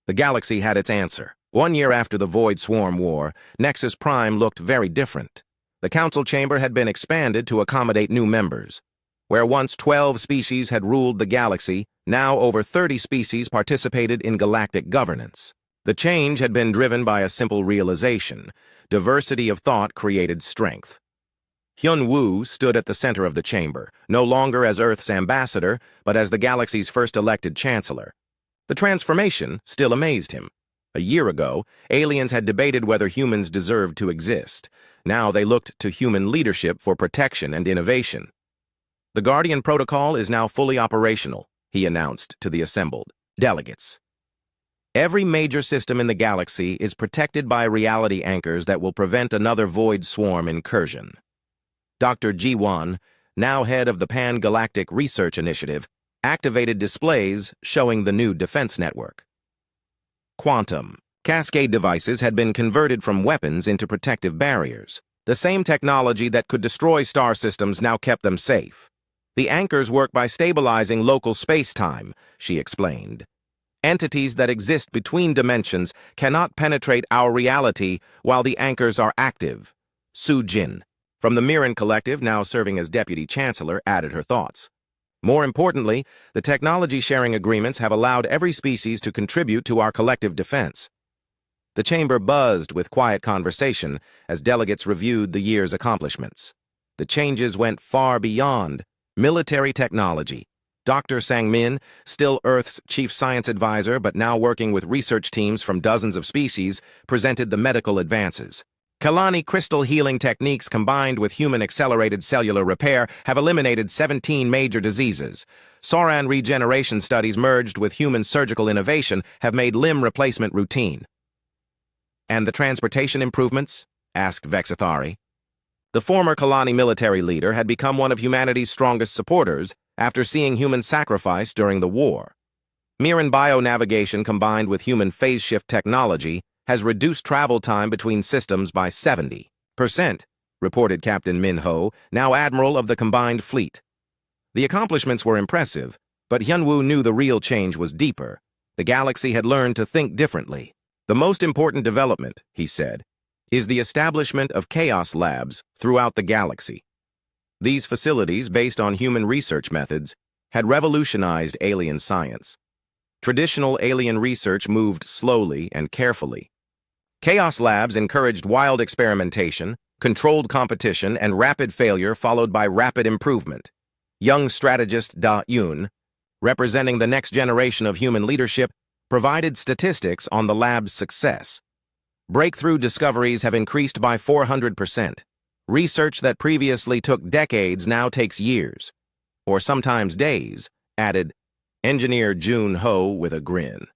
The galaxy had its answer. 1 year after the Void Swarm War, Nexus Prime looked very different. The council chamber had been expanded to accommodate new members. Where once 12 species had ruled the galaxy, now over 30 species participated in galactic governance. The change had been driven by a simple realization. Diversity of thought created strength. Hyun Woo stood at the center of the chamber, no longer as Earth's ambassador, but as the galaxy's first elected chancellor. The transformation still amazed him. A year ago, aliens had debated whether humans deserved to exist. Now they looked to human leadership for protection and innovation. The Guardian Protocol is now fully operational, he announced to the assembled delegates. Every major system in the galaxy is protected by reality anchors that will prevent another void swarm incursion. Dr. G1, now head of the Pan-Galactic Research Initiative, activated displays showing the new defense network. Quantum. Cascade devices had been converted from weapons into protective barriers. The same technology that could destroy star systems now kept them safe. The anchors work by stabilizing local space-time, she explained. Entities that exist between dimensions cannot penetrate our reality while the anchors are active. Su Jin, from the Mirren Collective, now serving as Deputy Chancellor, added her thoughts. More importantly, the technology-sharing agreements have allowed every species to contribute to our collective defense. The chamber buzzed with quiet conversation as delegates reviewed the year's accomplishments. The changes went far beyond military technology. Dr. Sang-min, still Earth's chief science advisor but now working with research teams from dozens of species, presented the medical advances. Kalani crystal healing techniques combined with human-accelerated cellular repair have eliminated 17 major diseases. Sauran regeneration studies merged with human surgical innovation have made limb replacement routine. And the transportation improvements? Asked Vexathari. The former Kalani military leader had become one of humanity's strongest supporters after seeing human sacrifice during the war. Mirren bio-navigation combined with human phase shift technology has reduced travel time between systems by 70%, reported Captain Min Ho, now Admiral of the Combined Fleet. The accomplishments were impressive, but Hyunwoo knew the real change was deeper. The galaxy had learned to think differently. The most important development, he said, is the establishment of chaos labs throughout the galaxy. These facilities, based on human research methods, had revolutionized alien science. Traditional alien research moved slowly and carefully. Chaos labs encouraged wild experimentation, controlled competition, and rapid failure followed by rapid improvement. Young strategist Da Yoon, representing the next generation of human leadership, provided statistics on the lab's success. Breakthrough discoveries have increased by 400%. Research that previously took decades now takes years, or sometimes days, added Engineer Jun Ho with a grin.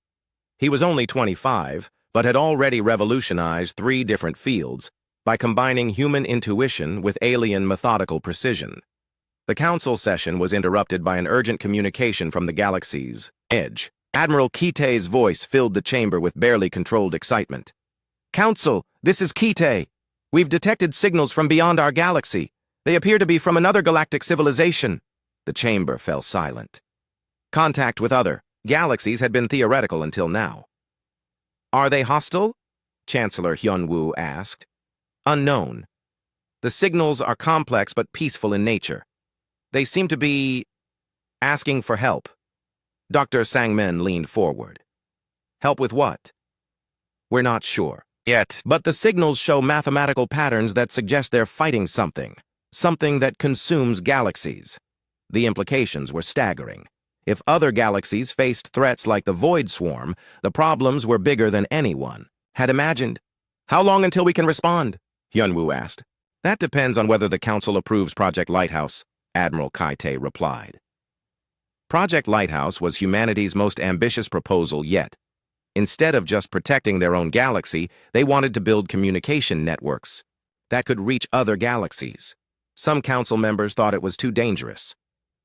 He was only 25, but had already revolutionized 3 different fields by combining human intuition with alien methodical precision. The council session was interrupted by an urgent communication from the galaxy's edge. Admiral Kite's voice filled the chamber with barely controlled excitement. Council, this is Kite. We've detected signals from beyond our galaxy. They appear to be from another galactic civilization. The chamber fell silent. Contact with other galaxies had been theoretical until now. Are they hostile? Chancellor Hyunwoo asked. Unknown. The signals are complex but peaceful in nature. They seem to be asking for help. Dr. Sang-min leaned forward. Help with what? We're not sure yet, but the signals show mathematical patterns that suggest they're fighting something that consumes galaxies. The implications were staggering. If other galaxies faced threats like the Void Swarm, the problems were bigger than anyone had imagined. How long until we can respond? Hyunwoo asked. That depends on whether the Council approves Project Lighthouse, Admiral Kite replied. Project Lighthouse was humanity's most ambitious proposal yet. Instead of just protecting their own galaxy, they wanted to build communication networks that could reach other galaxies. Some council members thought it was too dangerous.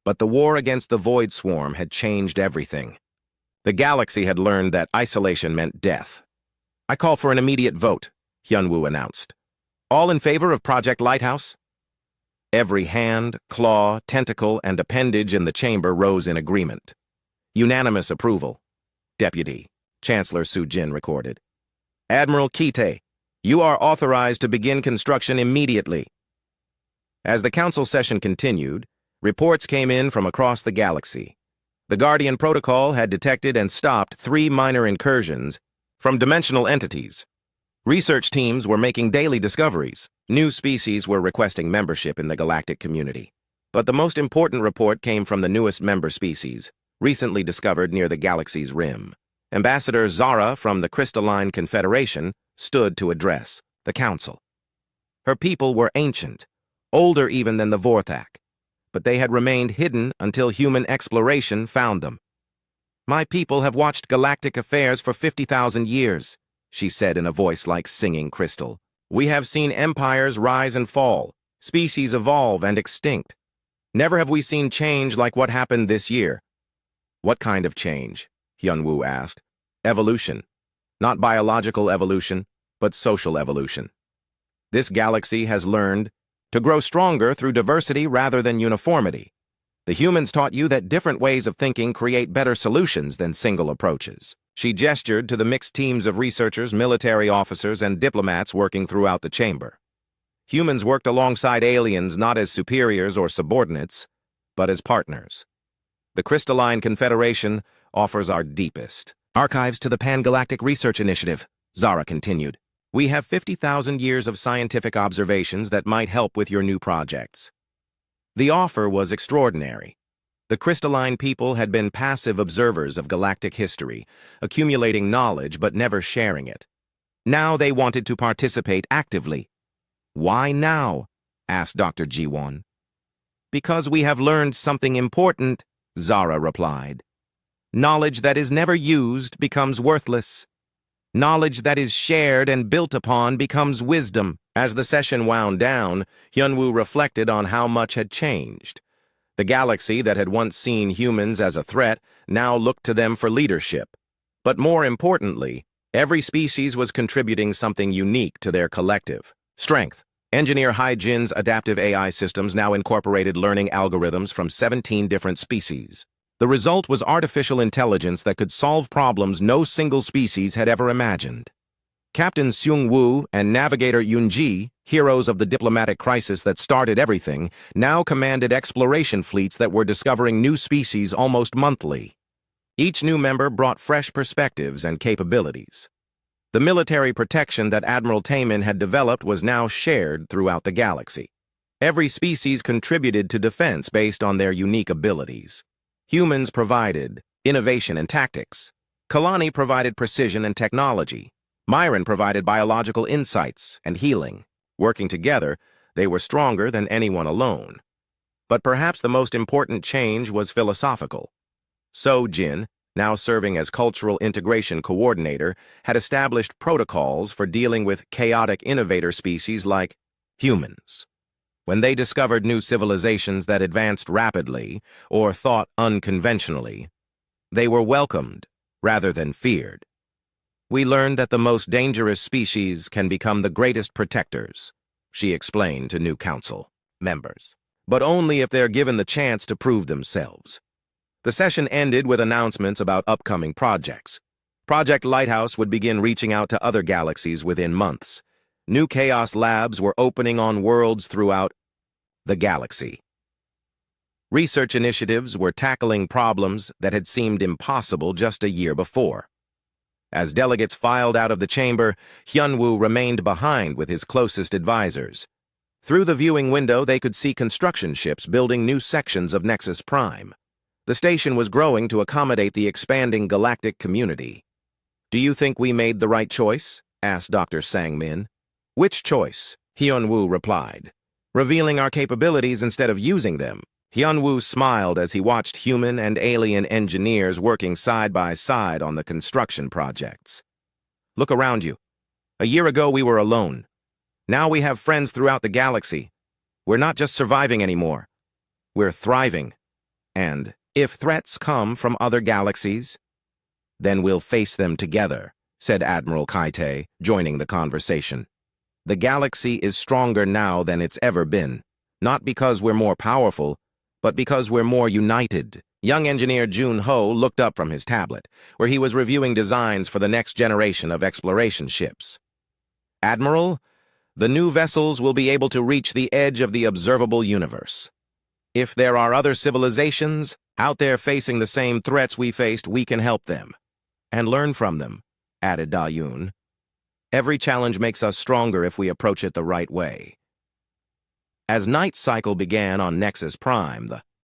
But the war against the Void Swarm had changed everything. The galaxy had learned that isolation meant death. I call for an immediate vote, Hyunwoo announced. All in favor of Project Lighthouse? Every hand, claw, tentacle, and appendage in the chamber rose in agreement. Unanimous approval. Deputy Chancellor Su Jin recorded. Admiral Kite, you are authorized to begin construction immediately. As the council session continued, reports came in from across the galaxy. The Guardian Protocol had detected and stopped 3 minor incursions from dimensional entities. Research teams were making daily discoveries. New species were requesting membership in the galactic community. But the most important report came from the newest member species, recently discovered near the galaxy's rim. Ambassador Zara from the Crystalline Confederation stood to address the council. Her people were ancient, older even than the Vorthak, but they had remained hidden until human exploration found them. My people have watched galactic affairs for 50,000 years, she said in a voice like singing crystal. We have seen empires rise and fall, species evolve and extinct. Never have we seen change like what happened this year. What kind of change? Hyunwoo asked. Evolution. Not biological evolution, but social evolution. This galaxy has learned to grow stronger through diversity rather than uniformity. The humans taught you that different ways of thinking create better solutions than single approaches. She gestured to the mixed teams of researchers, military officers, and diplomats working throughout the chamber. Humans worked alongside aliens not as superiors or subordinates, but as partners. The Crystalline Confederation offers our deepest archives to the Pan-Galactic Research Initiative, Zara continued. We have 50,000 years of scientific observations that might help with your new projects. The offer was extraordinary. The crystalline people had been passive observers of galactic history, accumulating knowledge but never sharing it. Now they wanted to participate actively. Why now? Asked Dr. Jiwon. Because we have learned something important, Zara replied. Knowledge that is never used becomes worthless. Knowledge that is shared and built upon becomes wisdom. As the session wound down, Hyunwoo reflected on how much had changed. The galaxy that had once seen humans as a threat now looked to them for leadership. But more importantly, every species was contributing something unique to their collective strength. Engineer Hyjin's adaptive AI systems now incorporated learning algorithms from 17 different species. The result was artificial intelligence that could solve problems no single species had ever imagined. Captain Seung-woo and Navigator Yoon-ji, heroes of the diplomatic crisis that started everything, now commanded exploration fleets that were discovering new species almost monthly. Each new member brought fresh perspectives and capabilities. The military protection that Admiral Taemin had developed was now shared throughout the galaxy. Every species contributed to defense based on their unique abilities. Humans provided innovation and tactics. Kalani provided precision and technology. Myron provided biological insights and healing. Working together, they were stronger than anyone alone. But perhaps the most important change was philosophical. So Jin, now serving as Cultural Integration Coordinator, had established protocols for dealing with chaotic innovator species like humans. When they discovered new civilizations that advanced rapidly or thought unconventionally, they were welcomed rather than feared. We learned that the most dangerous species can become the greatest protectors, she explained to new council members, but only if they're given the chance to prove themselves. The session ended with announcements about upcoming projects. Project Lighthouse would begin reaching out to other galaxies within months. New Chaos Labs were opening on worlds throughout the galaxy. Research initiatives were tackling problems that had seemed impossible just a year before. As delegates filed out of the chamber, Hyunwoo remained behind with his closest advisors. Through the viewing window, they could see construction ships building new sections of Nexus Prime. The station was growing to accommodate the expanding galactic community. Do you think we made the right choice? Asked Dr. Sang-min. Which choice? Hyunwoo replied. Revealing our capabilities instead of using them. Hyunwoo smiled as he watched human and alien engineers working side by side on the construction projects. Look around you. A year ago we were alone. Now we have friends throughout the galaxy. We're not just surviving anymore. We're thriving. And if threats come from other galaxies, then we'll face them together, said Admiral Kaite, joining the conversation. The galaxy is stronger now than it's ever been, not because we're more powerful, but because we're more united. Young engineer Jun Ho looked up from his tablet, where he was reviewing designs for the next generation of exploration ships. Admiral, the new vessels will be able to reach the edge of the observable universe. If there are other civilizations out there facing the same threats we faced, we can help them. And learn from them, added Da-yoon. Every challenge makes us stronger if we approach it the right way. As night cycle began on Nexus Prime, the